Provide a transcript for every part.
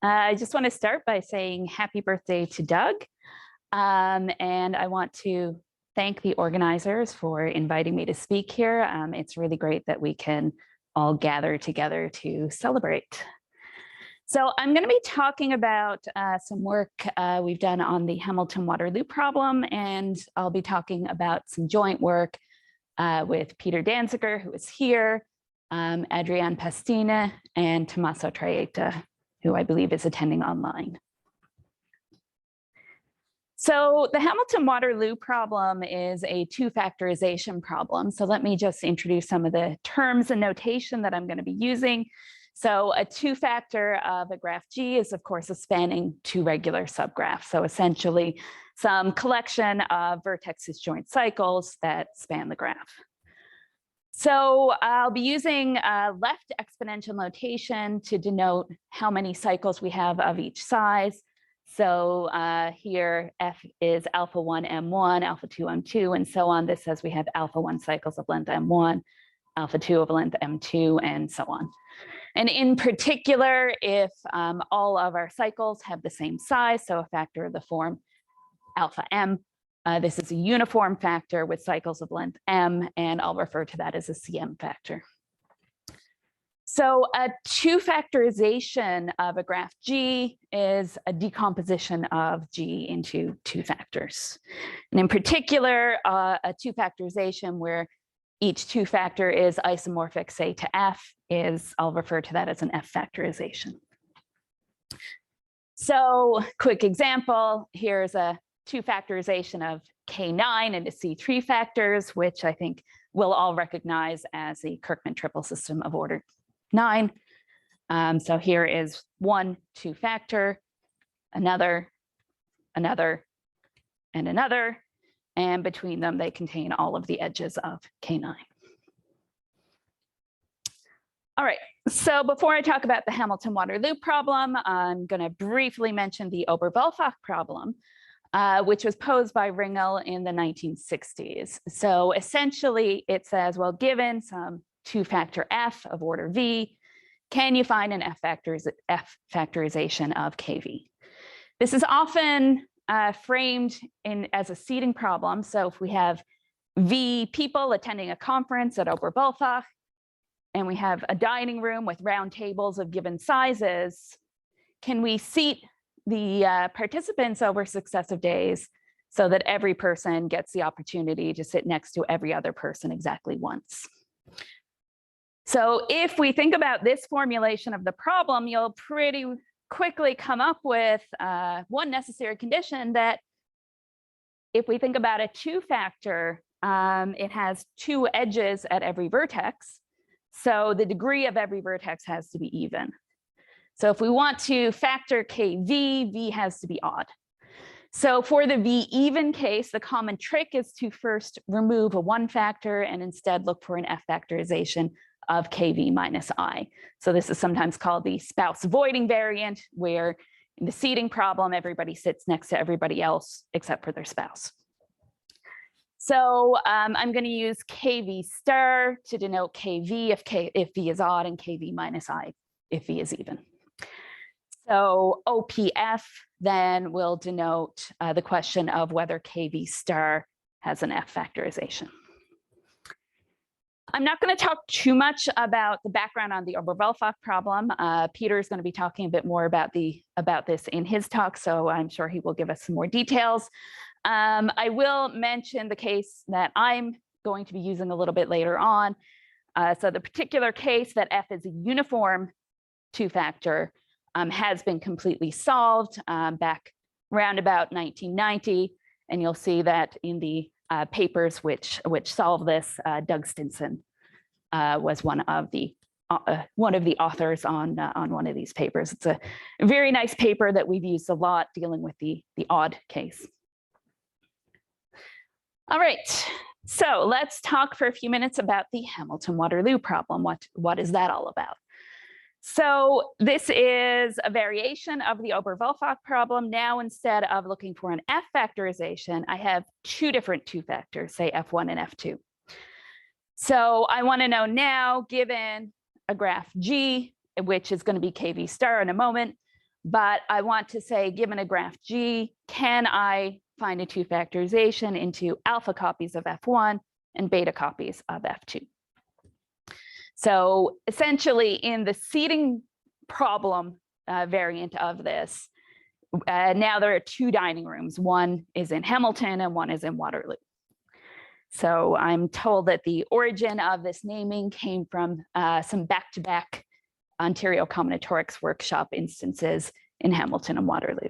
I just want to start by saying happy birthday to Doug. And I want to thank the organizers for inviting me to speak here. It's really great that we can all gather together to celebrate. So I'm going to be talking about some work we've done on the Hamilton-Waterloo problem, and I'll be talking about some joint work with Peter Danziger, who is here, Andrea Pastina, and Tommaso Traietta, who I believe is attending online. So the Hamilton-Waterloo problem is a two-factorization problem. So let me just introduce some of the terms and notation that I'm going to be using. So a two-factor of a graph G is, of course, a spanning two regular subgraphs. So essentially, some collection of vertex disjoint cycles that span the graph. So I'll be using left exponential notation to denote how many cycles we have of each size. So here F is alpha 1 M1, alpha 2 M2, and so on. This says we have alpha 1 cycles of length M1, alpha 2 of length M2, and so on. And in particular, if all of our cycles have the same size, so a factor of the form alpha M, this is a uniform factor with cycles of length M, and I'll refer to that as a CM factor. So a two-factorization of a graph G is a decomposition of G into two factors. And in particular, a two-factorization where each two-factor is isomorphic, say, to F is, I'll refer to that as an F factorization. So quick example, here's a two-factorization of K9 into C3 factors, which I think we'll all recognize as the Kirkman triple system of order 9. So here is one two-factor, another, and another, and between them they contain all of the edges of K9. All right, so before I talk about the Hamilton-Waterloo problem, I'm going to briefly mention the Oberwolfach problem, which was posed by Ringel in the 1960s. So essentially it says, well, given some two-factor F of order V, can you find an F factorization of KV? This is often framed as a seating problem. So if we have V people attending a conference at Oberwolfach, and we have a dining room with round tables of given sizes, can we seat the participants over successive days so that every person gets the opportunity to sit next to every other person exactly once? So if we think about this formulation of the problem, you'll pretty quickly come up with one necessary condition that if we think about a two-factor, it has two edges at every vertex. So the degree of every vertex has to be even. So if we want to factor KV, V has to be odd. So for the V even case, the common trick is to first remove a one factor and instead look for an F factorization of KV minus I. So this is sometimes called the spouse avoiding variant, where in the seating problem, everybody sits next to everybody else except for their spouse. So I'm going to use KV star to denote KV if V is odd and KV minus I if V is even. So OPF then will denote the question of whether KV star has an F factorization. I'm not going to talk too much about the background on the Oberwolfach problem. Peter is going to be talking a bit more about this in his talk, so I'm sure he will give us some more details. I will mention the case that I'm going to be using a little bit later on. So the particular case that F is a uniform two-factor has been completely solved back around about 1990, and you'll see that in the papers which solve this, Doug Stinson was one of the authors on one of these papers. It's a very nice paper that we've used a lot dealing with the odd case. All right, so let's talk for a few minutes about the Hamilton-Waterloo problem. What is that all about? So this is a variation of the Oberwolfach problem. Now, instead of looking for an F factorization, I have two different two factors, say F1 and F2. So I want to know now, given a graph G, which is going to be KV star in a moment, but I want to say, given a graph G, can I find a two factorization into alpha copies of F1 and beta copies of F2? So essentially in the seating problem variant of this, now there are two dining rooms. One is in Hamilton and one is in Waterloo. So I'm told that the origin of this naming came from some back-to-back Ontario Combinatorics workshop instances in Hamilton and Waterloo.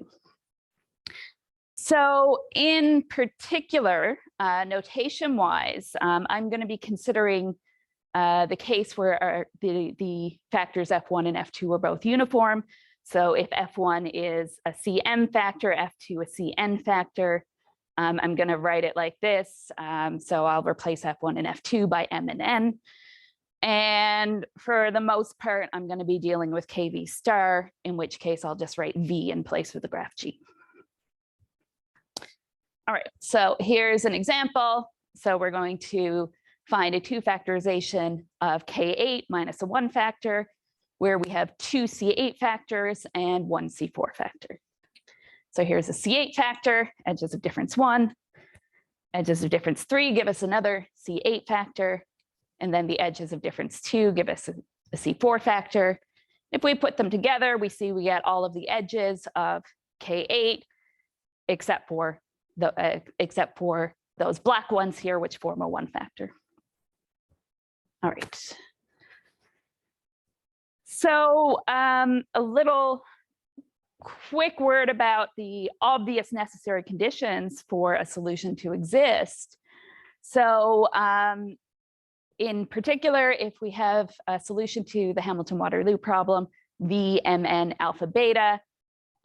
So in particular, notation-wise, I'm going to be considering the case where the factors F1 and F2 are both uniform. So if F1 is a Cm factor, F2 a Cn factor, I'm going to write it like this. So I'll replace F1 and F2 by M and N. And for the most part, I'm going to be dealing with KV star, in which case I'll just write V in place of the graph G. All right, so here's an example. So we're going to find a two factorization of K8 minus a one factor, where we have two C8 factors and one C4 factor. So here's a C8 factor, edges of difference 1. Edges of difference 3 give us another C8 factor. And then the edges of difference 2 give us a C4 factor. If we put them together, we see we get all of the edges of K8, except for those black ones here, which form a one factor. All right. So a little quick word about the obvious necessary conditions for a solution to exist. So in particular, if we have a solution to the Hamilton-Waterloo problem, V, Mn, alpha, beta,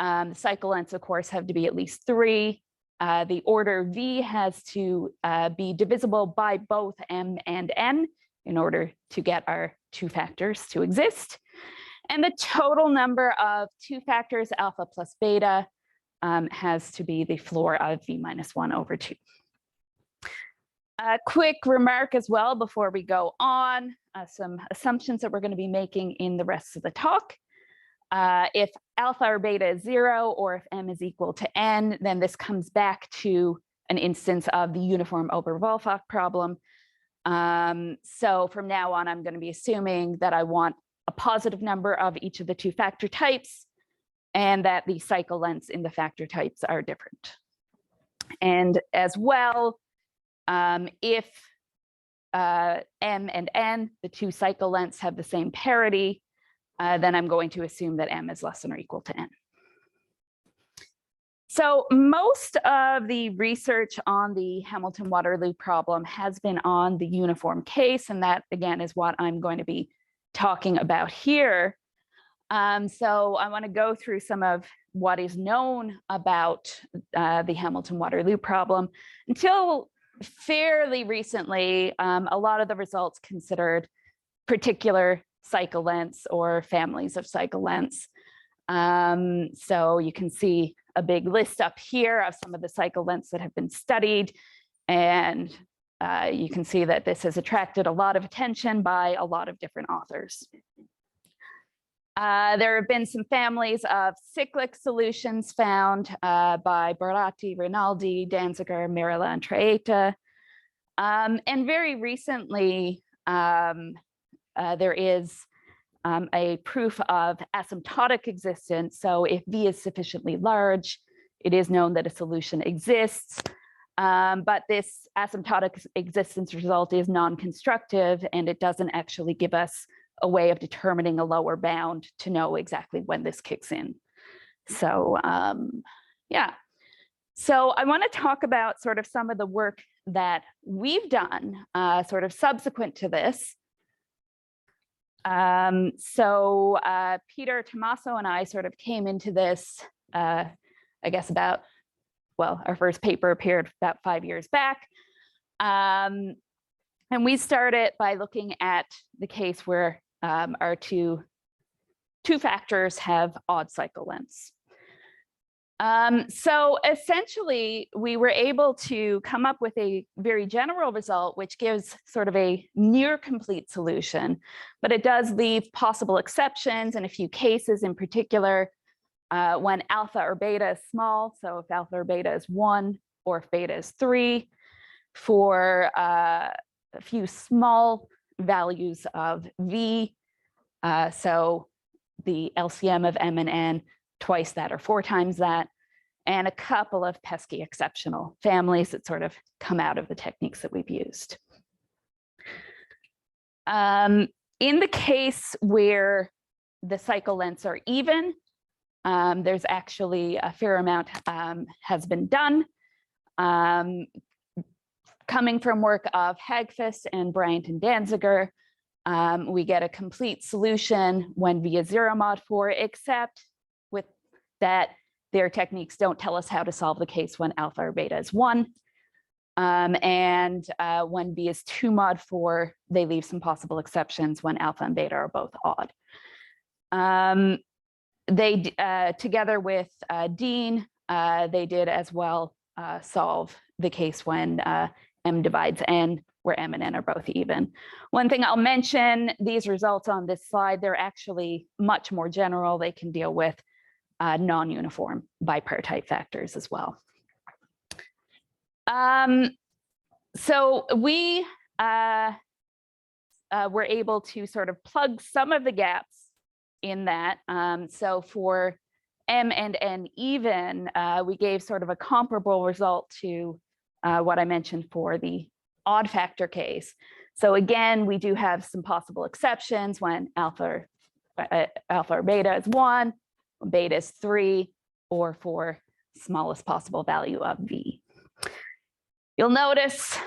the cycle lengths, of course, have to be at least 3. The order V has to be divisible by both M and N in order to get our two factors to exist. And the total number of two factors, alpha plus beta, has to be the floor of V minus 1 over 2. A quick remark as well before we go on, some assumptions that we're going to be making in the rest of the talk. If alpha or beta is 0, or if M is equal to N, then this comes back to an instance of the uniform Oberwolfach problem. So from now on, I'm going to be assuming that I want a positive number of each of the two factor types, and that the cycle lengths in the factor types are different. And as well, if M and N, the two cycle lengths, have the same parity, then I'm going to assume that M is less than or equal to N. So most of the research on the Hamilton-Waterloo problem has been on the uniform case, and that, again, is what I'm going to be talking about here. So I want to go through some of what is known about the Hamilton-Waterloo problem. Until fairly recently, a lot of the results considered particular cycle lengths or families of cycle lengths. So you can see a big list up here of some of the cycle lengths that have been studied. And you can see that this has attracted a lot of attention by a lot of different authors. There have been some families of cyclic solutions found by Baratti, Rinaldi, Danziger, Mirella, and Traetta. And very recently, there is a proof of asymptotic existence. So if V is sufficiently large, it is known that a solution exists. But this asymptotic existence result is non-constructive, and it doesn't actually give us a way of determining a lower bound to know exactly when this kicks in. So yeah, so I want to talk about sort of some of the work that we've done sort of subsequent to this. So Peter Tommaso and I sort of came into this, I guess about, well, our first paper appeared about 5 years back. And we started by looking at the case where our two factors have odd cycle lengths. So essentially, we were able to come up with a very general result, which gives sort of a near complete solution, but it does leave possible exceptions in a few cases in particular. when alpha or beta is small, so if alpha or beta is 1 or if beta is 3, for a few small values of V, so the LCM of M and N, twice that or 4 times that, and a couple of pesky exceptional families that sort of come out of the techniques that we've used. In the case where the cycle lengths are even, there's actually a fair amount has been done. Coming from work of Hagfus and Bryant and Danziger, we get a complete solution when V is 0 mod 4, except with that their techniques don't tell us how to solve the case when alpha or beta is 1. And when B is 2 mod 4, they leave some possible exceptions when alpha and beta are both odd. They, together with Dean, they did as well solve the case when M divides N, where M and N are both even. One thing I'll mention, these results on this slide, they're actually much more general. They can deal with non-uniform bipartite factors as well. So we were able to sort of plug some of the gaps in that. So for M and N even, we gave sort of a comparable result to what I mentioned for the odd factor case. So again, we do have some possible exceptions when alpha or beta is 1, beta is 3, or for smallest possible value of V. You'll notice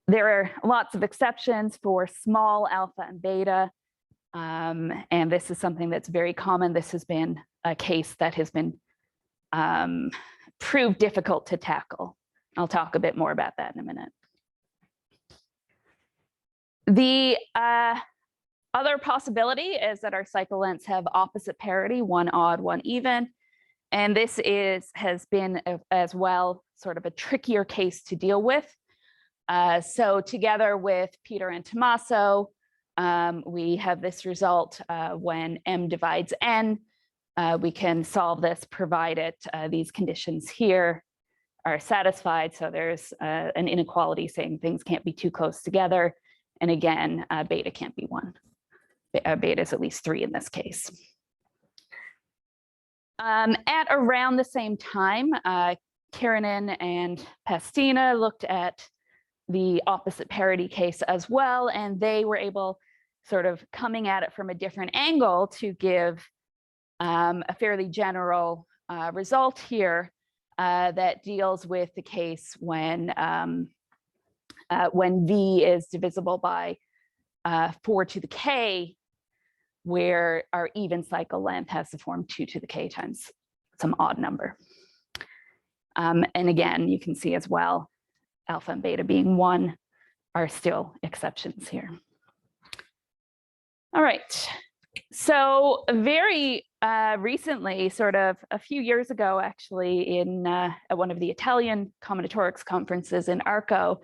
there are lots of exceptions for small alpha and beta. And this is something that's very common. This has been a case that has been proved difficult to tackle. I'll talk a bit more about that in a minute. The other possibility is that our cycle lengths have opposite parity, 1 odd, 1 even. And this has been as well sort of a trickier case to deal with. So together with Peter and Tommaso, we have this result when M divides N. We can solve this provided these conditions here are satisfied. So there's an inequality saying things can't be too close together. And again, beta can't be 1. Beta is at least 3 in this case. At around the same time, Kiranen and Pastina looked at the opposite parity case as well, and they were able, sort of coming at it from a different angle, to give a fairly general result here that deals with the case when V is divisible by 4 to the k, where our even cycle length has the form 2 to the k times some odd number. And again, you can see as well, alpha and beta being 1 are still exceptions here. All right, so very recently, sort of a few years ago, actually, in at one of the Italian combinatorics conferences in Arco,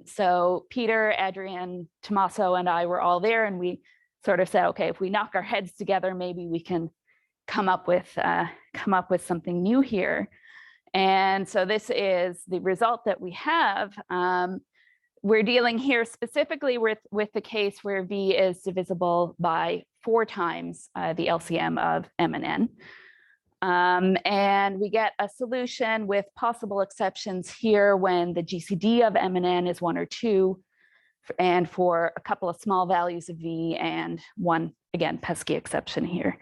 so Peter, Adrian, Tommaso, and I were all there, and we sort of said, okay, if we knock our heads together, maybe we can come up with something new here. And so this is the result that we have. We're dealing here specifically with the case where V is divisible by 4 times the LCM of M and N. And we get a solution with possible exceptions here when the GCD of M and N is 1 or 2, and for a couple of small values of V and 1, again, pesky exception here.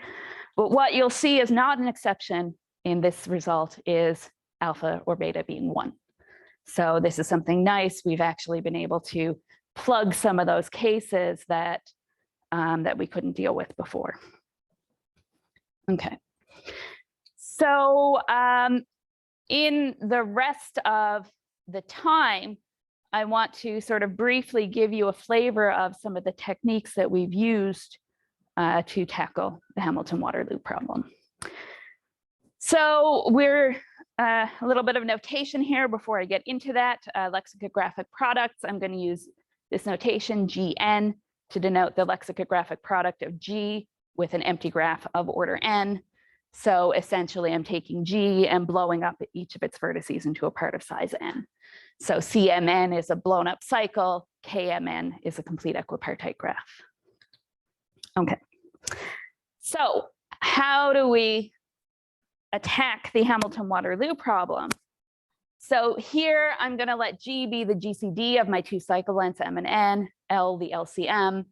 But what you'll see is not an exception in this result is alpha or beta being 1. So this is something nice. We've actually been able to plug some of those cases that, that we couldn't deal with before. Okay. So in the rest of the time, I want to sort of briefly give you a flavor of some of the techniques that we've used to tackle the Hamilton-Waterloo problem. So we're a little bit of notation here before I get into that. Lexicographic products, I'm going to use this notation GN to denote the lexicographic product of G with an empty graph of order N. So essentially, I'm taking G and blowing up each of its vertices into a part of size n. So CMN is a blown up cycle, KMN is a complete equipartite graph. Okay, so how do we attack the Hamilton-Waterloo problem? So here I'm going to let G be the GCD of my two cycle lengths M and N, L the LCM,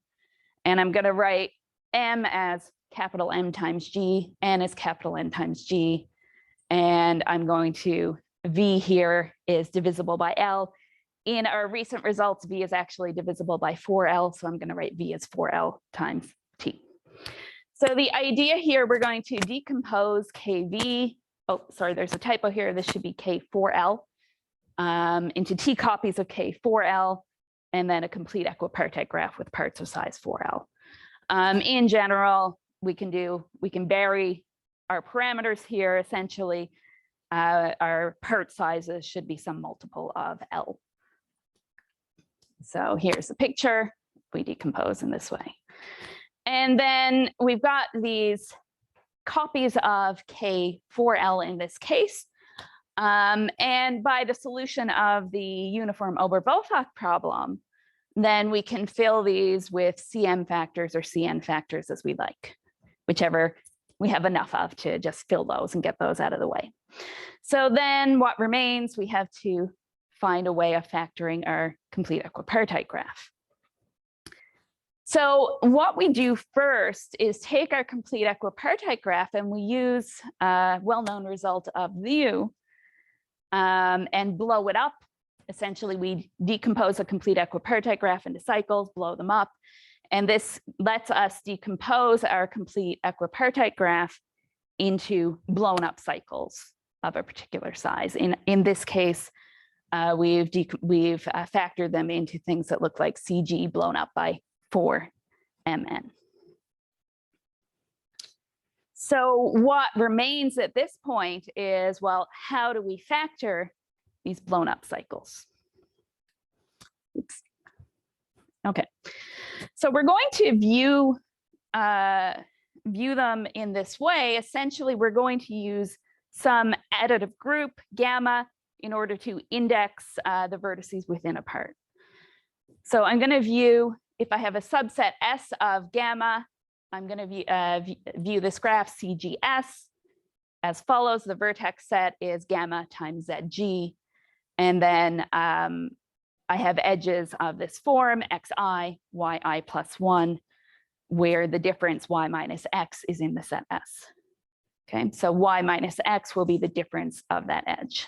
and I'm going to write M as capital M times G, N is capital N times G, and I'm going to, V here is divisible by L. In our recent results, V is actually divisible by 4L, so I'm going to write V as 4L times T. So the idea here, we're going to decompose KV, oh, sorry, there's a typo here, this should be K4L, into T copies of K4L, and then a complete equipartite graph with parts of size 4L. In general, we can vary our parameters here. Essentially, our part sizes should be some multiple of L. So here's a picture. We decompose in this way. And then we've got these copies of K4L in this case. And by the solution of the uniform Oberwolfach problem, then we can fill these with CM factors or CN factors as we like, whichever we have enough of to just fill those and get those out of the way. So then what remains, we have to find a way of factoring our complete equipartite graph. So what we do first is take our complete equipartite graph and we use a well-known result of view and blow it up. Essentially, we decompose a complete equipartite graph into cycles, blow them up, and this lets us decompose our complete equipartite graph into blown up cycles of a particular size. In this case, we've factored them into things that look like CG blown up by 4MN. So what remains at this point is, well, how do we factor these blown up cycles? Oops. Okay, so we're going to view them in this way. Essentially, we're going to use some additive group, gamma, in order to index the vertices within a part. So I'm going to view, if I have a subset S of gamma, I'm going to view this graph CGS as follows. The vertex set is gamma times ZG. And then I have edges of this form, xi, yi plus 1, where the difference y minus x is in the set S. Okay, so y minus x will be the difference of that edge.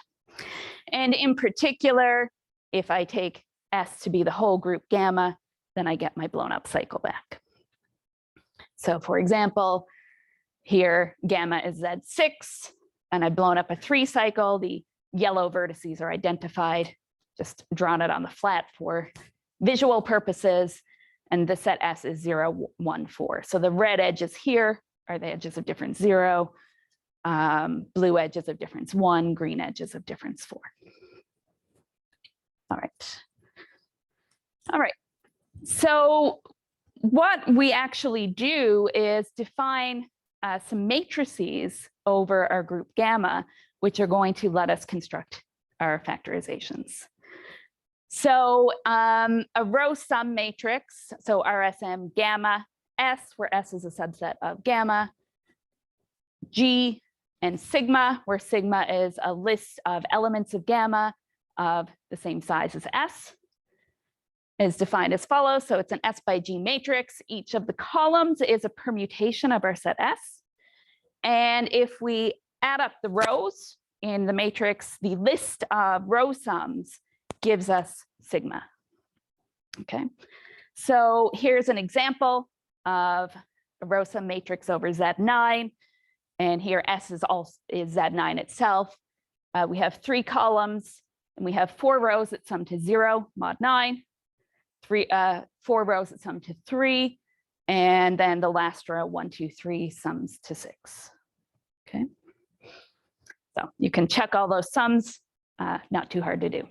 And in particular, if I take S to be the whole group gamma, then I get my blown up cycle back. So for example, here gamma is Z6, and I've blown up a 3 cycle. The yellow vertices are identified, just drawn it on the flat for visual purposes, and the set S is 0, 1, 4. So the red edges here are the edges of difference 0, blue edges of difference 1, green edges of difference 4. All right. All right. So what we actually do is define some matrices over our group gamma, which are going to let us construct our factorizations. So a row sum matrix, so RSM gamma S, where S is a subset of gamma, G and sigma, where sigma is a list of elements of gamma of the same size as S, is defined as follows. So it's an S by G matrix. Each of the columns is a permutation of our set S. And if we add up the rows in the matrix, the list of row sums gives us sigma. Okay, so here's an example of a row sum matrix over Z9. And here S is Z9 itself. We have 3 columns, and we have 4 rows that sum to 0, mod 9. 4 rows that sum to 3, and then the last row 1, 2, 3 sums to 6. Okay, so you can check all those sums, not too hard to do.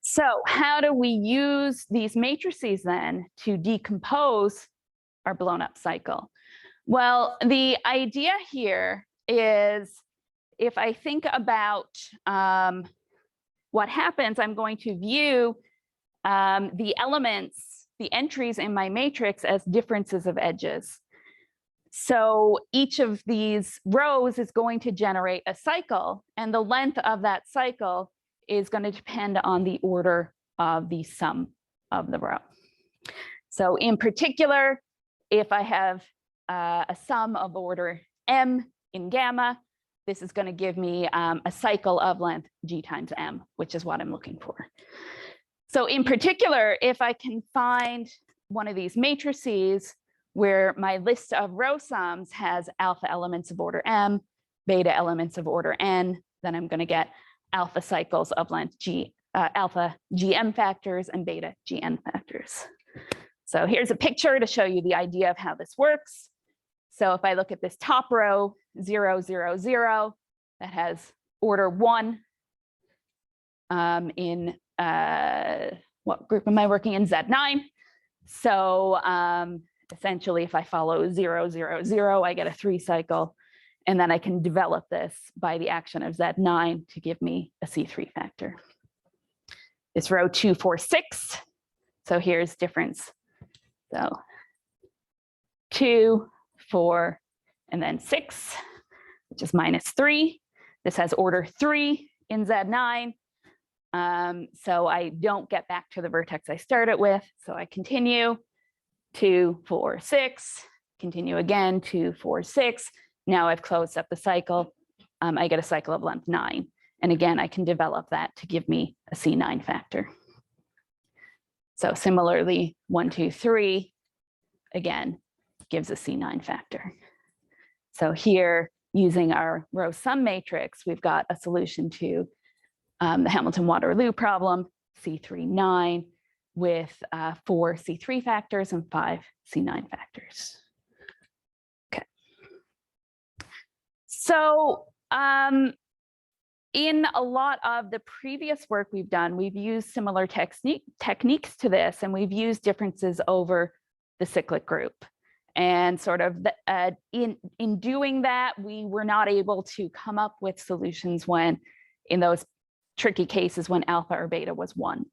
So how do we use these matrices then to decompose our blown up cycle? Well, the idea here is if I think about what happens, I'm going to view the elements, the entries in my matrix as differences of edges. So each of these rows is going to generate a cycle, and the length of that cycle is going to depend on the order of the sum of the row. So in particular, if I have a sum of order m in gamma, this is going to give me a cycle of length g times m, which is what I'm looking for. So in particular, if I can find one of these matrices where my list of row sums has alpha elements of order m, beta elements of order n, then I'm going to get alpha cycles of length g, alpha gm factors and beta gn factors. So here's a picture to show you the idea of how this works. So if I look at this top row, 0, 0, 0, that has order 1 in, what group am I working in? Z9. So essentially, if I follow 0, 0, 0, I get a 3 cycle. And then I can develop this by the action of Z9 to give me a C3 factor. This row 2, 4, 6. So here's difference. So 2, 4, and then 6, which is -3. This has order 3 in Z9. So I don't get back to the vertex I started with. So I continue 2, 4, 6, continue again 2, 4, 6. Now I've closed up the cycle. I get a cycle of length 9. And again, I can develop that to give me a C9 factor. So similarly, 1, 2, 3, again, gives a C9 factor. So here, using our row sum matrix, we've got a solution to the Hamilton-Waterloo problem, C3, 9, with 4 C3 factors and 5 C9 factors. Okay. So in a lot of the previous work we've done, we've used similar techniques to this, and we've used differences over the cyclic group. And sort of in doing that, we were not able to come up with solutions when, in those tricky cases, when alpha or beta was 1.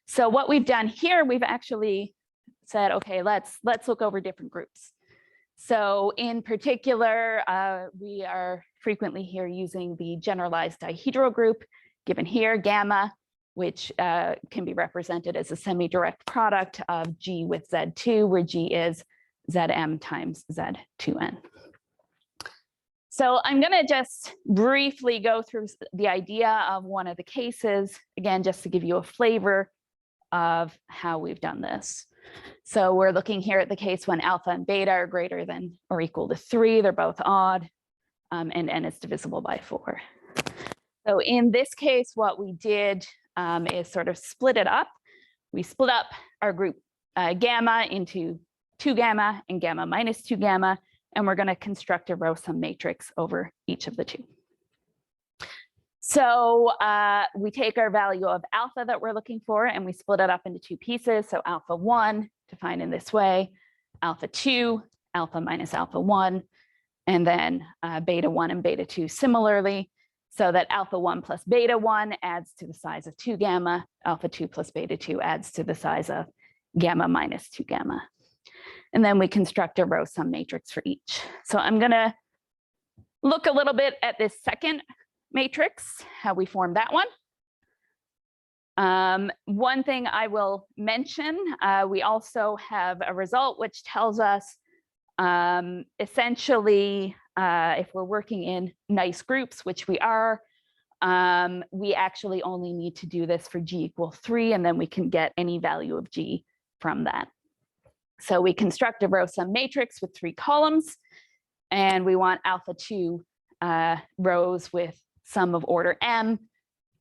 So what we've done here, we've actually said, okay, let's look over different groups. So in particular, we are frequently here using the generalized dihedral group, given here, gamma, which can be represented as a semi-direct product of G with Z2, where G is Zm times Z2n. So I'm going to just briefly go through the idea of one of the cases, again, just to give you a flavor of how we've done this. So we're looking here at the case when alpha and beta are greater than or equal to 3. They're both odd, and n is divisible by 4. So in this case, what we did is sort of split it up. We split up our group gamma into 2 gamma and gamma minus 2 gamma, and we're going to construct a row sum matrix over each of the 2. So we take our value of alpha that we're looking for, and we split it up into 2 pieces. So alpha 1, defined in this way, alpha 2, alpha minus alpha 1, and then beta 1 and beta 2 similarly, so that alpha 1 plus beta 1 adds to the size of 2 gamma, alpha 2 plus beta 2 adds to the size of gamma minus 2 gamma. And then we construct a row sum matrix for each. So I'm going to look a little bit at this second matrix, how we form that one. One thing I will mention, we also have a result which tells us essentially if we're working in nice groups, which we are, we actually only need to do this for G equal 3, and then we can get any value of G from that. So we construct a row sum matrix with 3 columns, and we want alpha 2 rows with sum of order m,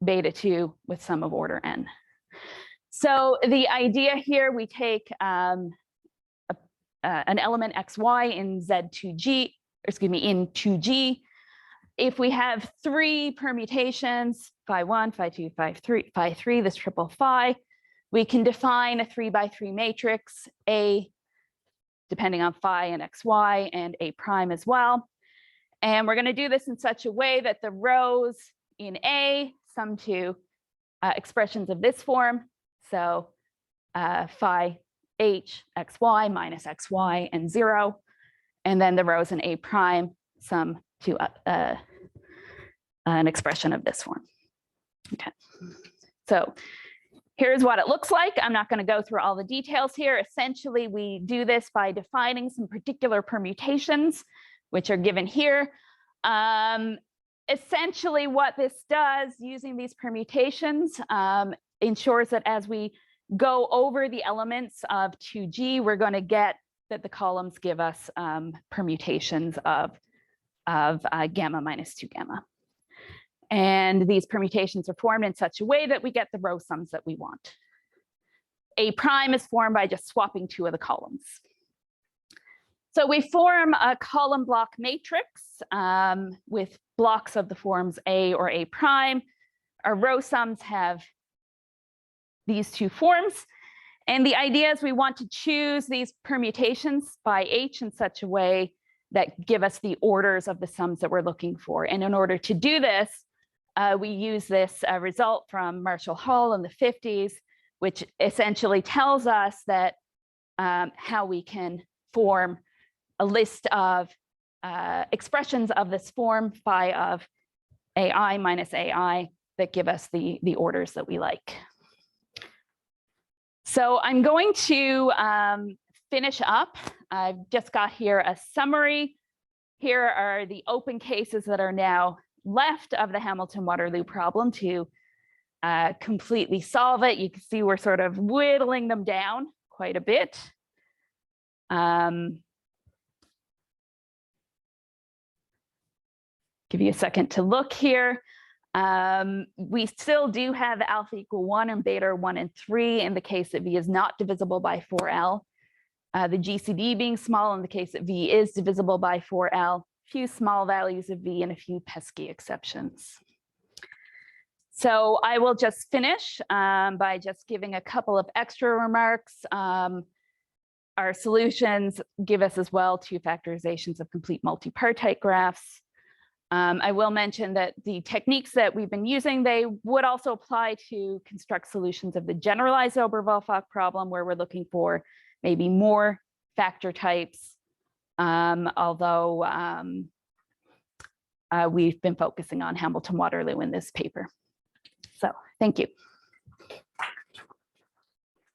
beta 2 with sum of order n. So the idea here, we take an element xy in Z2G, excuse me, in 2G. If we have 3 permutations, phi 1, phi 2, phi 3, this triple phi, we can define a 3 by 3 matrix, A depending on phi and xy, and a prime as well. And we're going to do this in such a way that the rows in A sum to expressions of this form. So phi h xy minus xy and 0. And then the rows in A prime sum to an expression of this form. Okay, so here's what it looks like. I'm not going to go through all the details here. Essentially, we do this by defining some particular permutations, which are given here. Essentially, what this does using these permutations ensures that as we go over the elements of 2G, we're going to get that the columns give us permutations of gamma minus 2 gamma. And these permutations are formed in such a way that we get the row sums that we want. A prime is formed by just swapping 2 of the columns. So we form a column block matrix with blocks of the forms A or A prime. Our row sums have these 2 forms. And the idea is we want to choose these permutations by H in such a way that give us the orders of the sums that we're looking for. And in order to do this, we use this result from Marshall Hall in the 50s, which essentially tells us that how we can form a list of expressions of this form phi of AI minus AI that give us the orders that we like. So I'm going to finish up. I've just got here a summary. Here are the open cases that are now left of the Hamilton-Waterloo problem to completely solve it. You can see we're sort of whittling them down quite a bit. Give you a second to look here. We still do have alpha equal 1 and beta 1 and 3 in the case that V is not divisible by 4L. The GCD being small in the case that V is divisible by 4L. Few small values of V and a few pesky exceptions. So I will just finish by just giving a couple of extra remarks. Our solutions give us as well 2 factorizations of complete multipartite graphs. I will mention that the techniques that we've been using, they would also apply to construct solutions of the generalized Oberwolfach problem, where we're looking for maybe more factor types, although we've been focusing on Hamilton-Waterloo in this paper. So thank you.